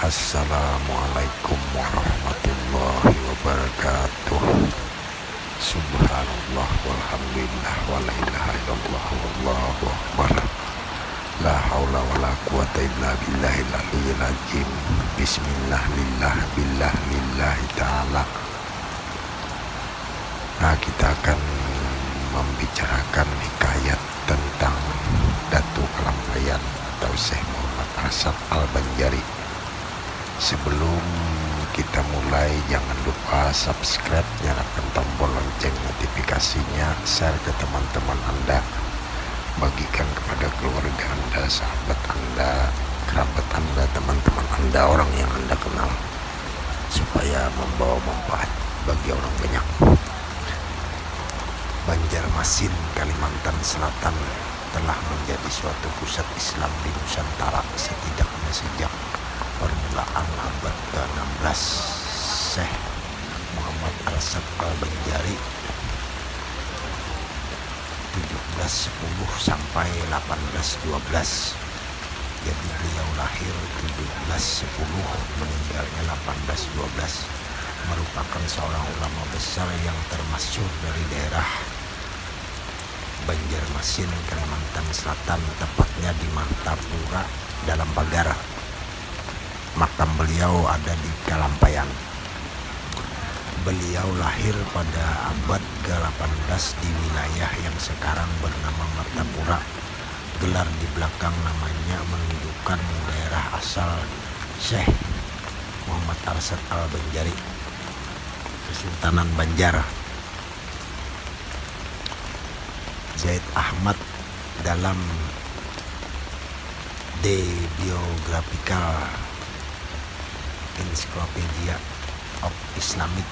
Assalamualaikum warahmatullahi wabarakatuh. Subhanallah walhamdulillah wa la ilaha illallah wallahu akbar. La haula wa la quwata illa billahil aliyyil azim. Bismillah lillah billah lillahi ta'ala. Nah, kita akan membicarakan hikayat tentang Datu Kalampayan atau Syekh Muhammad Arsyad Al-Banjari. Sebelum kita mulai, jangan lupa subscribe, nyalakan tombol lonceng notifikasinya, share ke teman-teman Anda, bagikan kepada keluarga Anda, sahabat Anda, kerabat Anda, teman-teman Anda, orang yang Anda kenal, supaya membawa manfaat bagi orang banyak. Banjarmasin, Kalimantan Selatan telah menjadi suatu pusat Islam di Nusantara setidaknya sejak permulaan abad ke-16. Syekh Muhammad Arsyad Al-Banjari 1710 sampai 1812. Jadi beliau lahir 1710, meninggalnya 1812. Merupakan seorang ulama besar yang termasyhur dari daerah Banjarmasin, Kalimantan Selatan, tepatnya di Martapura dalam Pagar. Makam beliau ada di Kalampayan. Beliau lahir pada abad ke-18 di wilayah yang sekarang bernama Martapura. Gelar di belakang namanya menunjukkan daerah asal Syekh Muhammad Arsyad Al-Banjari, Kesultanan Banjar. Zaid Ahmad dalam The Biographical Encyclopedia of Islamic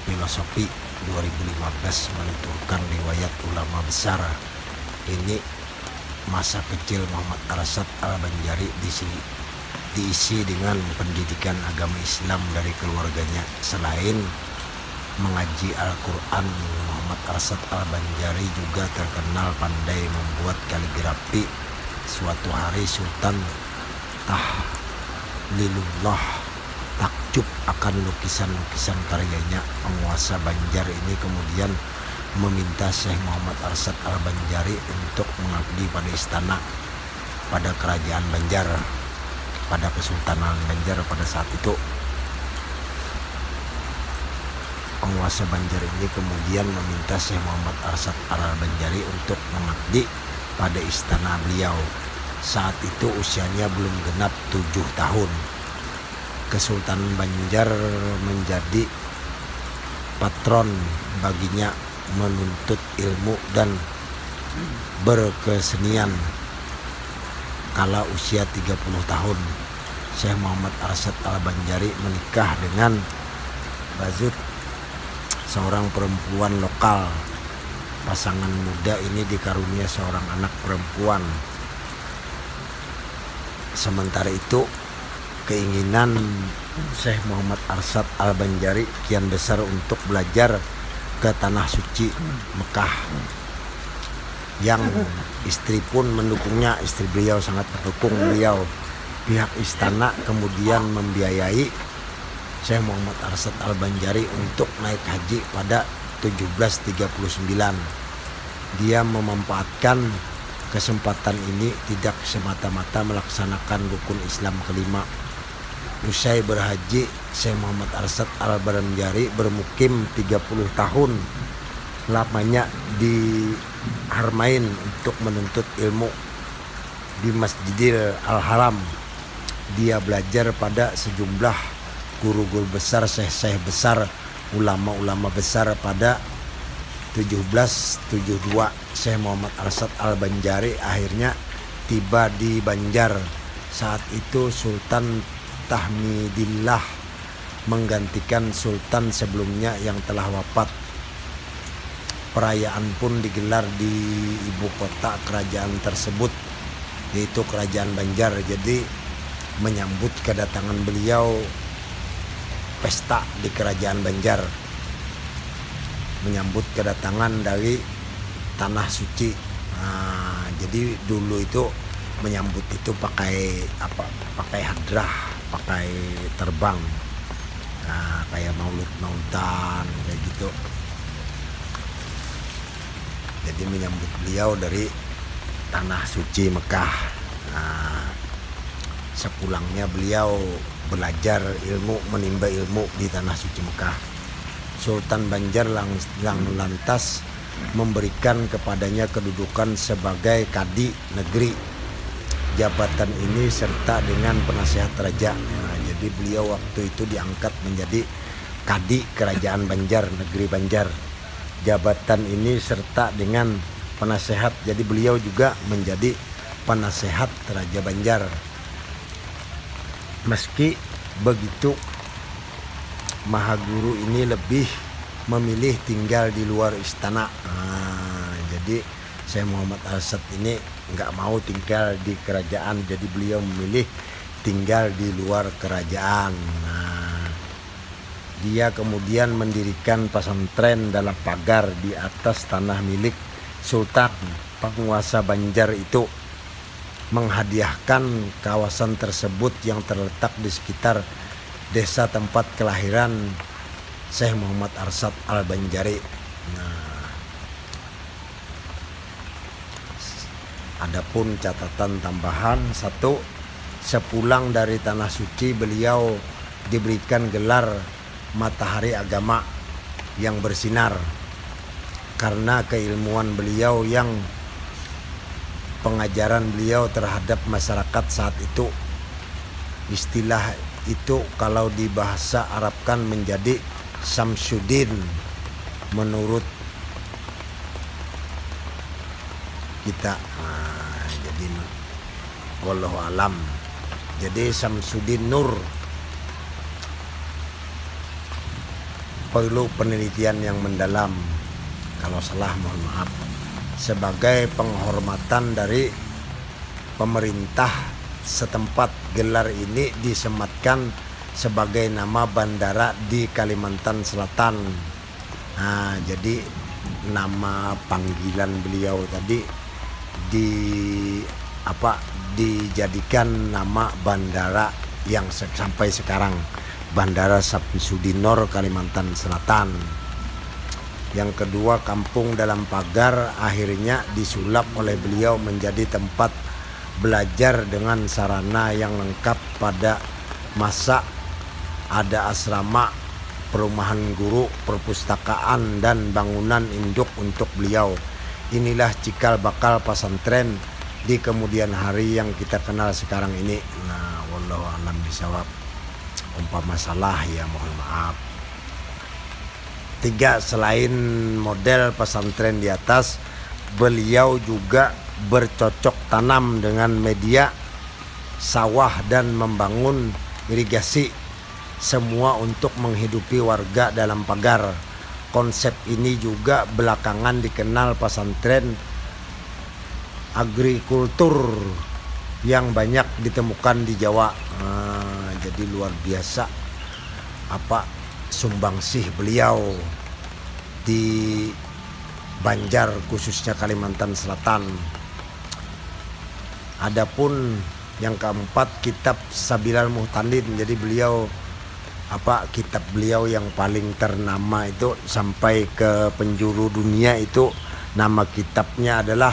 Philosophy 2015 menuturkan riwayat ulama besar ini. Masa kecil Muhammad Arsyad Al-Banjari diisi dengan pendidikan agama Islam dari keluarganya. Selain mengaji Al-Quran, Muhammad Arsyad Al-Banjari juga terkenal pandai membuat kaligrafi. Suatu hari Sultan Tahlilullah takjub akan lukisan-lukisan karyanya. Penguasa Banjar ini kemudian meminta Syekh Muhammad Arsyad Al-Banjari untuk mengabdi pada istana pada kerajaan Banjar, pada Kesultanan Banjar pada saat itu. Penguasa Banjar ini kemudian meminta Syekh Muhammad Arsyad Al-Banjari untuk mengabdi pada istana beliau. Saat itu usianya belum genap 7 tahun. Kesultanan Banjar menjadi patron baginya menuntut ilmu dan berkesenian. Kala usia 30 tahun, Syekh Muhammad Arsyad Al-Banjari menikah dengan Bazut, seorang perempuan lokal. Pasangan muda ini dikarunia seorang anak perempuan. Sementara itu, keinginan Syekh Muhammad Arsyad Al-Banjari kian besar untuk belajar ke tanah suci Mekah, yang istri pun mendukungnya. Istri beliau sangat mendukung beliau. Pihak istana kemudian membiayai Syekh Muhammad Arsyad Al-Banjari untuk naik haji pada 1739. Dia memanfaatkan kesempatan ini tidak semata-mata melaksanakan rukun Islam kelima. Usai berhaji, Syekh Muhammad Arsyad Al-Banjari bermukim 30 tahun lamanya di Harmain untuk menuntut ilmu di Masjidil Al-Haram. Dia belajar pada sejumlah guru-guru besar, syekh-syekh besar, ulama-ulama besar. Pada 1772 Syekh Muhammad Arsyad Al-Banjari akhirnya tiba di Banjar. Saat itu Sultan Tahmidillah menggantikan sultan sebelumnya yang telah wafat. Perayaan pun digelar di ibu kota kerajaan tersebut, yaitu Kerajaan Banjar. Jadi menyambut kedatangan beliau, pesta di Kerajaan Banjar, menyambut kedatangan dari tanah suci. Jadi dulu itu menyambut itu pakai hadrah, pakai terbang, nah, kayak maulud-mautan kayak gitu. Jadi menyambut beliau dari tanah suci Mekah. Nah, sepulangnya beliau belajar ilmu, menimba ilmu di tanah suci Mekah. Sultan Banjar lantas memberikan kepadanya kedudukan sebagai kadi negeri. Jabatan ini serta dengan penasehat raja. Nah, jadi beliau waktu itu diangkat menjadi kadi kerajaan Banjar, negeri Banjar. Jabatan ini serta dengan penasehat, jadi beliau juga menjadi penasehat Raja Banjar. Meski begitu, Mahaguru ini lebih memilih tinggal di luar istana. Jadi Syekh Muhammad Arsad ini nggak mau tinggal di kerajaan, jadi beliau memilih tinggal di luar kerajaan. Dia kemudian mendirikan pesantren dalam pagar di atas tanah milik Sultan. Penguasa Banjar itu menghadiahkan kawasan tersebut yang terletak di sekitar desa tempat kelahiran Syekh Muhammad Arsad Al-Banjari. Adapun catatan tambahan, 1, sepulang dari tanah suci beliau diberikan gelar matahari agama yang bersinar karena keilmuan beliau yang pengajaran beliau terhadap masyarakat saat itu. Istilah itu kalau di bahasa Arabkan menjadi Samsuddin menurut kita. Jadi wallahu alam. Jadi Samsuddin Nur perlu penelitian yang mendalam, kalau salah mohon maaf. Sebagai penghormatan dari pemerintah setempat, gelar ini disematkan sebagai nama bandara di Kalimantan Selatan. Nah, jadi nama panggilan beliau tadi dijadikan nama bandara yang sampai sekarang, Bandara Samsuddin Nur Kalimantan Selatan. Yang kedua, kampung dalam pagar akhirnya disulap oleh beliau menjadi tempat belajar dengan sarana yang lengkap. Pada masa ada asrama, perumahan guru, perpustakaan, dan bangunan induk untuk beliau. Inilah cikal bakal pesantren di kemudian hari yang kita kenal sekarang ini. Nah, wallahu a'lam bishawab. Umpama salah ya mohon maaf. 3, selain model pesantren di atas, beliau juga bercocok tanam dengan media sawah dan membangun irigasi, semua untuk menghidupi warga dalam pagar. Konsep ini juga belakangan dikenal pesantren agrikultur yang banyak ditemukan di Jawa. Jadi luar biasa sumbangsih beliau di Banjar, khususnya Kalimantan Selatan. Adapun yang keempat, kitab Sabilal Muhtadin. Jadi beliau kitab beliau yang paling ternama itu sampai ke penjuru dunia itu, nama kitabnya adalah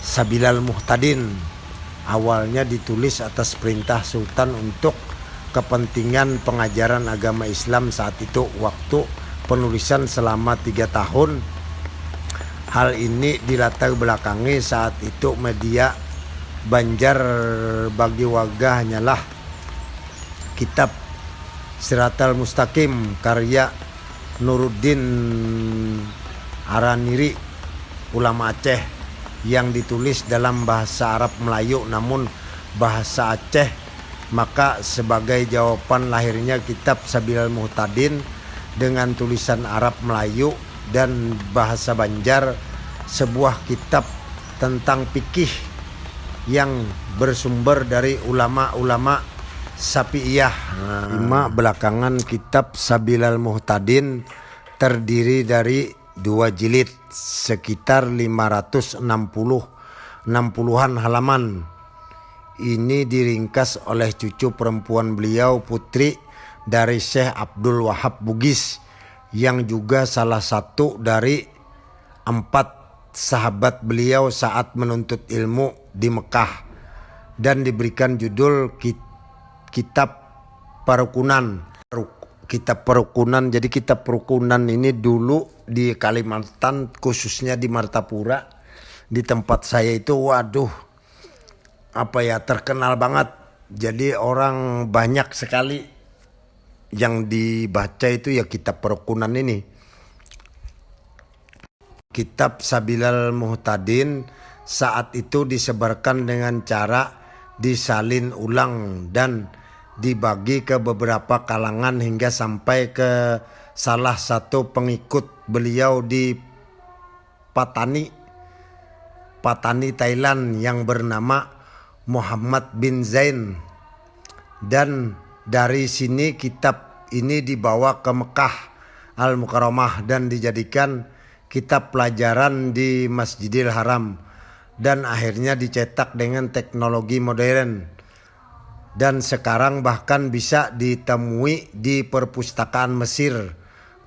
Sabilal Muhtadin. Awalnya ditulis atas perintah Sultan untuk kepentingan pengajaran agama Islam saat itu. Waktu penulisan selama 3 tahun. Hal ini dilatar belakangi saat itu media Banjar bagi warga hanyalah kitab Siratal Mustaqim karya Nuruddin Araniri, ulama Aceh, yang ditulis dalam bahasa Arab Melayu namun bahasa Aceh. Maka sebagai jawaban lahirnya kitab Sabilal Muhtadin dengan tulisan Arab Melayu dan bahasa Banjar, sebuah kitab tentang fikih yang bersumber dari ulama-ulama Syafi'iyah. 5, belakangan kitab Sabilal Muhtadin terdiri dari 2 jilid sekitar 560-an halaman. ini diringkas oleh cucu perempuan beliau, putri dari Syekh Abdul Wahab Bugis, yang juga salah satu dari 4 sahabat beliau saat menuntut ilmu di Mekah, dan diberikan judul kitab perukunan. Kitab perukunan. Jadi kitab perukunan ini dulu di Kalimantan, khususnya di Martapura, di tempat saya itu, waduh, terkenal banget. Jadi orang banyak sekali yang dibaca itu ya kitab perukunan ini. Kitab Sabilal Muhtadin saat itu disebarkan dengan cara disalin ulang dan dibagi ke beberapa kalangan hingga sampai ke salah satu pengikut beliau di Patani, Thailand, yang bernama Muhammad bin Zain. Dan dari sini kitab ini dibawa ke Mekah Al-Mukarramah dan dijadikan kitab pelajaran di Masjidil Haram, dan akhirnya dicetak dengan teknologi modern. Dan sekarang bahkan bisa ditemui di perpustakaan Mesir,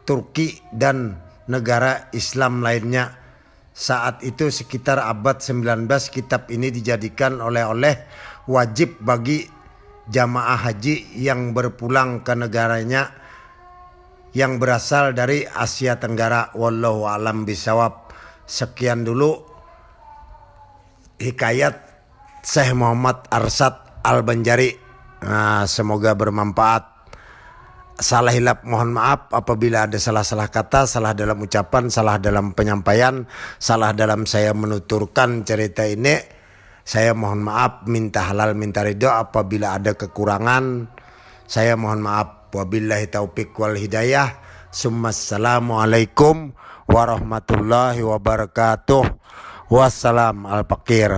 Turki, dan negara Islam lainnya. Saat itu sekitar abad 19 kitab ini dijadikan oleh-oleh wajib bagi jamaah haji yang berpulang ke negaranya yang berasal dari Asia Tenggara. Wallahu a'lam bishawab. Sekian dulu hikayat Syekh Muhammad Arsyad Al-Banjari. Semoga bermanfaat. Salah hilap mohon maaf apabila ada salah-salah kata, salah dalam ucapan, salah dalam penyampaian, salah dalam saya menuturkan cerita ini. Saya mohon maaf, minta halal minta ridho. Apabila ada kekurangan, saya mohon maaf. Wabillahi taufiq wal hidayah. Assalamualaikum warahmatullahi wabarakatuh. Wassalam al-fakir.